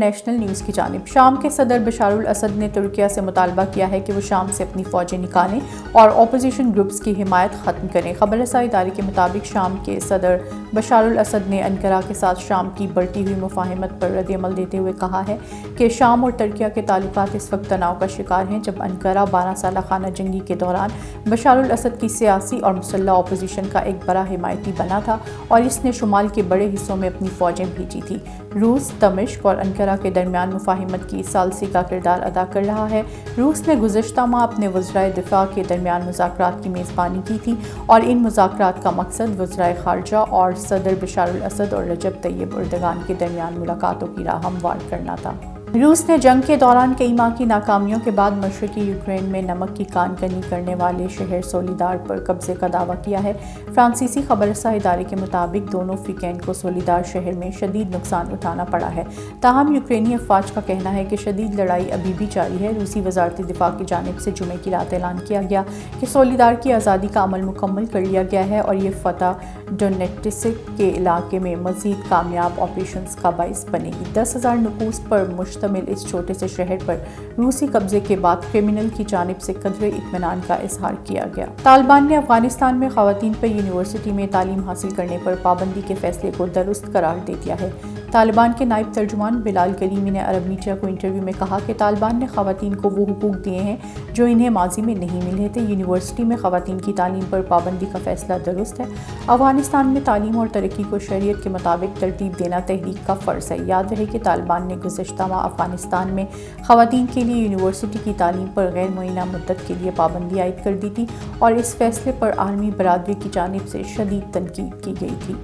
International news کی جانب۔ شام کے صدر بشار الاسد نے ترکیہ سے مطالبہ کیا ہے کہ وہ شام سے اپنی فوجیں نکالیں اور اپوزیشن گروپس کی حمایت ختم کریں۔ خبر رساں ادارے کے مطابق شام کے صدر بشار الاسد نے انقرہ کے ساتھ شام کی بڑھتی ہوئی مفاہمت پر رد عمل دیتے ہوئے کہا ہے کہ شام اور ترکیہ کے تعلقات اس وقت تناؤ کا شکار ہیں جب انقرہ 12 سالہ خانہ جنگی کے دوران بشار الاسد کی سیاسی اور مسلح اپوزیشن کا ایک بڑا حمایتی بنا تھا اور اس نے شمال کے بڑے حصوں میں اپنی فوجیں بھیجی تھی۔ روس دمشق اور انقرہ کے درمیان مفاہمت کی ثالثی کا کردار ادا کر رہا ہے۔ روس نے گزشتہ ماہ اپنے وزرائے دفاع کے درمیان مذاکرات کی میزبانی کی تھی اور ان مذاکرات کا مقصد وزرائے خارجہ اور صدر بشار الاسد اور رجب طیب اردگان کے درمیان ملاقاتوں کی راہ ہموار کرنا تھا۔ روس نے جنگ کے دوران کئی ماہ کی ناکامیوں کے بعد مشرقی یوکرین میں نمک کی کان کنی کرنے والے شہر سولیدار پر قبضے کا دعویٰ کیا ہے۔ فرانسیسی خبر رساں ادارے کے مطابق دونوں ویکینڈ کو سولیدار شہر میں شدید نقصان اٹھانا پڑا ہے۔ تاہم یوکرینی افواج کا کہنا ہے کہ شدید لڑائی ابھی بھی جاری ہے۔ روسی وزارت دفاع کی جانب سے جمعے کی رات اعلان کیا گیا کہ سولیدار کی آزادی کا عمل مکمل کر لیا گیا ہے اور یہ فتح ڈونیٹسک کے علاقے میں مزید کامیاب آپریشنز کا باعث بنے گی۔ 10,000 نفوس پر مشتمل اس چھوٹے سے شہر پر روسی قبضے کے بعد کرملن کی جانب سے قدرے اطمینان کا اظہار کیا گیا۔ طالبان نے افغانستان میں خواتین پر یونیورسٹی میں تعلیم حاصل کرنے پر پابندی کے فیصلے کو درست قرار دے دیا ہے۔ طالبان کے نائب ترجمان بلال کریمی نے عرب میڈیا کو انٹرویو میں کہا کہ طالبان نے خواتین کو وہ حقوق دیے ہیں جو انہیں ماضی میں نہیں ملے تھے۔ یونیورسٹی میں خواتین کی تعلیم پر پابندی کا فیصلہ درست ہے۔ افغانستان میں تعلیم اور ترقی کو شریعت کے مطابق ترتیب دینا تحریک کا فرض ہے۔ یاد رہے کہ طالبان نے گزشتہ ماہ افغانستان میں خواتین کے لیے یونیورسٹی کی تعلیم پر غیر معینہ مدت کے لیے پابندی عائد کر دی تھی اور اس فیصلے پر عالمی برادری کی جانب سے شدید تنقید کی گئی تھی۔